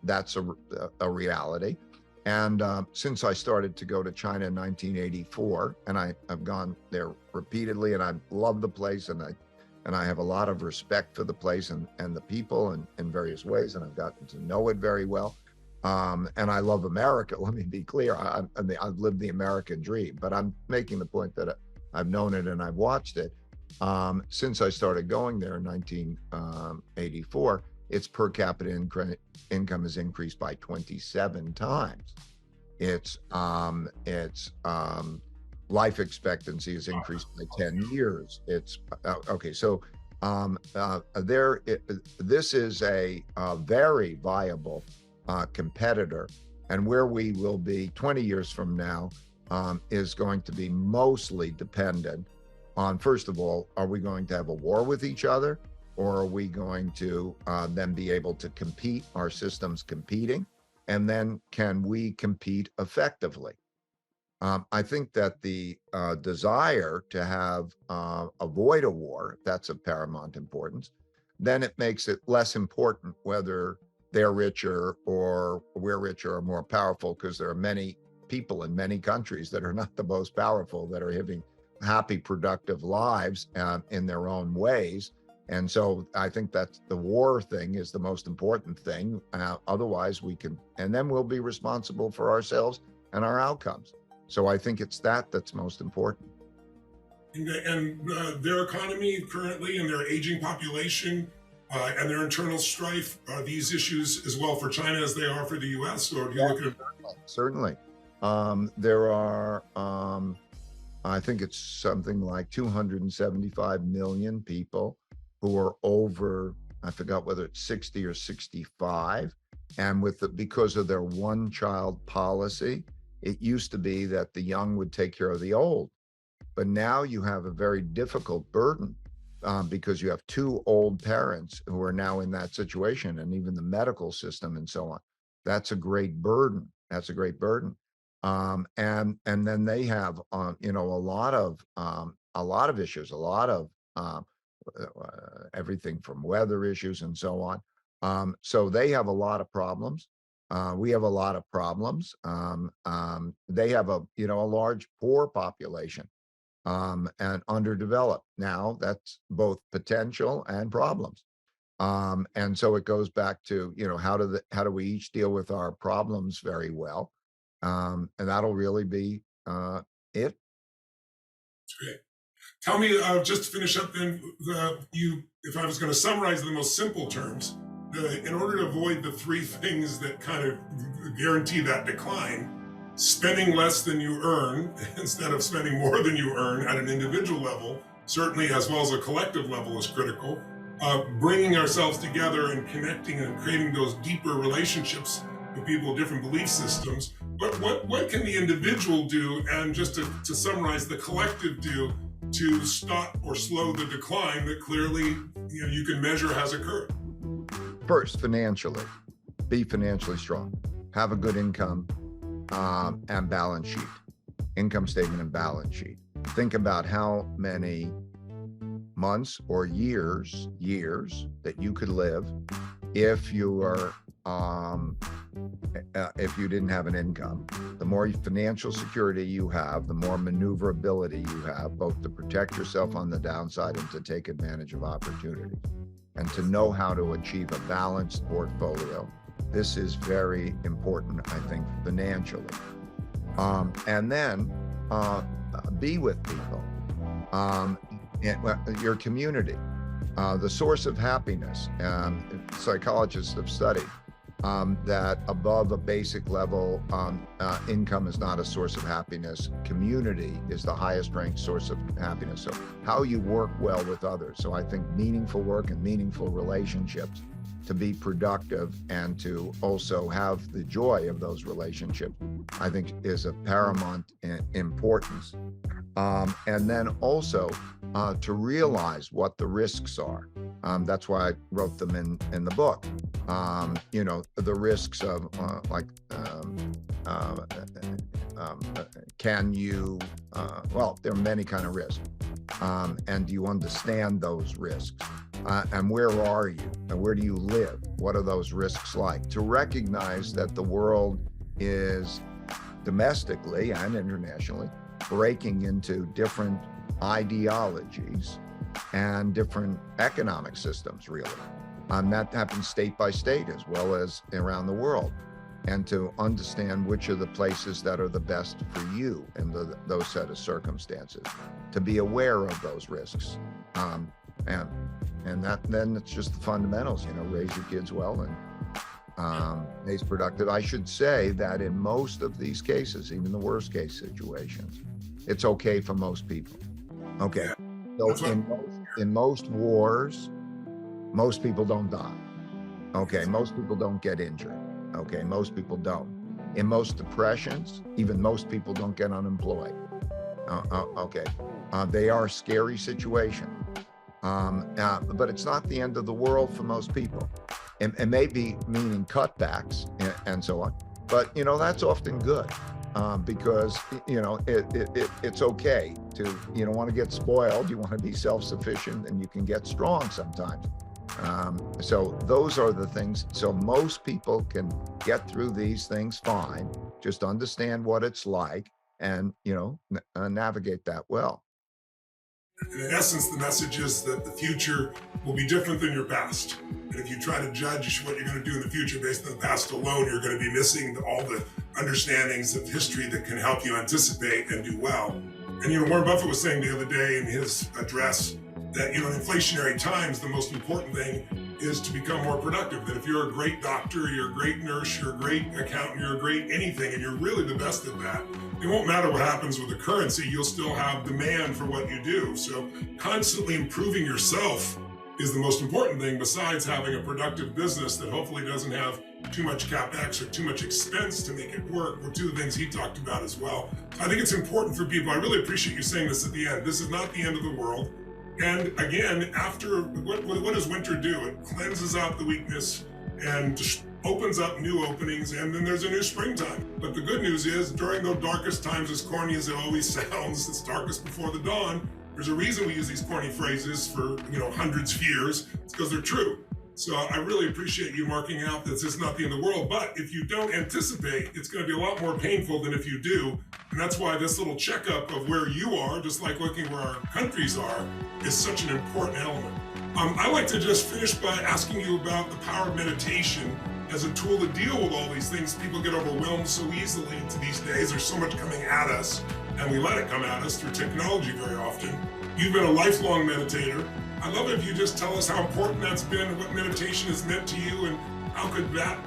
that's a reality. And since I started to go to China in 1984, and I've gone there repeatedly, and I love the place, and I have a lot of respect for the place and the people in various ways, and I've gotten to know it very well. And I love America. Let me be clear. I've lived the American dream, but I'm making the point that I've known it and I've watched it. Since I started going there in 1984, its per capita income has increased by 27 times. Its life expectancy has increased by 10 years. It's okay. So this is a very viable competitor, and where we will be 20 years from now is going to be mostly dependent on, first of all, are we going to have a war with each other, or are we going to then be able to compete, our systems competing, and then can we compete effectively? I think that the desire to avoid a war, that's of paramount importance, then it makes it less important whether they're richer or we're richer or more powerful, because there are many people in many countries that are not the most powerful that are having happy, productive lives in their own ways. And so I think that the war thing is the most important thing. Otherwise we can, and then we'll be responsible for ourselves and our outcomes. So I think it's that's most important. And their economy currently and their aging population and their internal strife, are these issues as well for China as they are for the US? Or do you look at it? Certainly. There are, I think it's something like 275 million people who are over, I forgot whether it's 60 or 65. And because of their one-child policy, it used to be that the young would take care of the old. But now you have a very difficult burden because you have two old parents who are now in that situation, and even the medical system and so on. That's a great burden. That's a great burden. And then they have, a lot of issues, a lot of everything from weather issues and so on. So they have a lot of problems. We have a lot of problems. They have a large poor population and underdeveloped. Now that's both potential and problems. And so it goes back to, how do we each deal with our problems very well? And that'll really be it. Great. Tell me, just to finish up then, if I was going to summarize the most simple terms, in order to avoid the three things that kind of guarantee that decline, spending less than you earn instead of spending more than you earn at an individual level, certainly as well as a collective level, is critical. Bringing ourselves together and connecting and creating those deeper relationships with people with different belief systems. But what can the individual do, and just to summarize, the collective do to stop or slow the decline that clearly you can measure has occurred? First, financially, be financially strong, have a good income and balance sheet, income statement and balance sheet. Think about how many months or years that you could live if you were if you didn't have an income. The more financial security you have, the more maneuverability you have, both to protect yourself on the downside and to take advantage of opportunities, and to know how to achieve a balanced portfolio. This is very important, I think, financially. And then be with people, your community, the source of happiness. Psychologists have studied that above a basic level, income is not a source of happiness. Community is the highest ranked source of happiness. So how you work well with others. So I think meaningful work and meaningful relationships, to be productive and to also have the joy of those relationships, I think is of paramount importance. And then also to realize what the risks are. That's why I wrote them in the book. The risks of can you, well, there are many kind of risks. And do you understand those risks? and where are you? And where do you live? What are those risks like? To recognize that the world is domestically and internationally breaking into different ideologies and different economic systems, really. That happens state by state as well as around the world. And to understand which are the places that are the best for you in those set of circumstances, to be aware of those risks. And that then it's just the fundamentals, raise your kids well and raise productive. I should say that in most of these cases, even the worst case situations, it's okay for most people. Okay. So in most wars, most people don't die. Okay. Most people don't get injured. Okay. Most people don't. In most depressions, even most people don't get unemployed. Okay. They are scary situations. But it's not the end of the world for most people. It may be meaning cutbacks and so on, but that's often good because it's okay to, you don't want to get spoiled, you want to be self-sufficient, and you can get strong sometimes. So those are the things. So most people can get through these things fine. Just understand what it's like and navigate that well. In essence, the message is that the future will be different than your past. And if you try to judge what you're going to do in the future based on the past alone, you're going to be missing all the understandings of history that can help you anticipate and do well. And Warren Buffett was saying the other day in his address that in inflationary times, the most important thing is to become more productive. That if you're a great doctor, you're a great nurse, you're a great accountant, you're a great anything, and you're really the best at that, it won't matter what happens with the currency, you'll still have demand for what you do. So constantly improving yourself is the most important thing, besides having a productive business that hopefully doesn't have too much capex or too much expense to make it work, were two things he talked about as well. I think it's important for people. I really appreciate you saying this at the end. This is not the end of the world. And again, after, what does winter do? It cleanses out the weakness and opens up new openings, and then there's a new springtime. But the good news is, during the darkest times, as corny as it always sounds, it's darkest before the dawn. There's a reason we use these corny phrases for hundreds of years. It's because they're true. So I really appreciate you marking out that this is not the end of the world. But if you don't anticipate, it's going to be a lot more painful than if you do. And that's why this little checkup of where you are, just like looking where our countries are, is such an important element. I like to just finish by asking you about the power of meditation as a tool to deal with all these things. People get overwhelmed so easily these days. There's so much coming at us, and we let it come at us through technology very often. You've been a lifelong meditator. I'd love it if you just tell us how important that's been and what meditation has meant to you, and how could that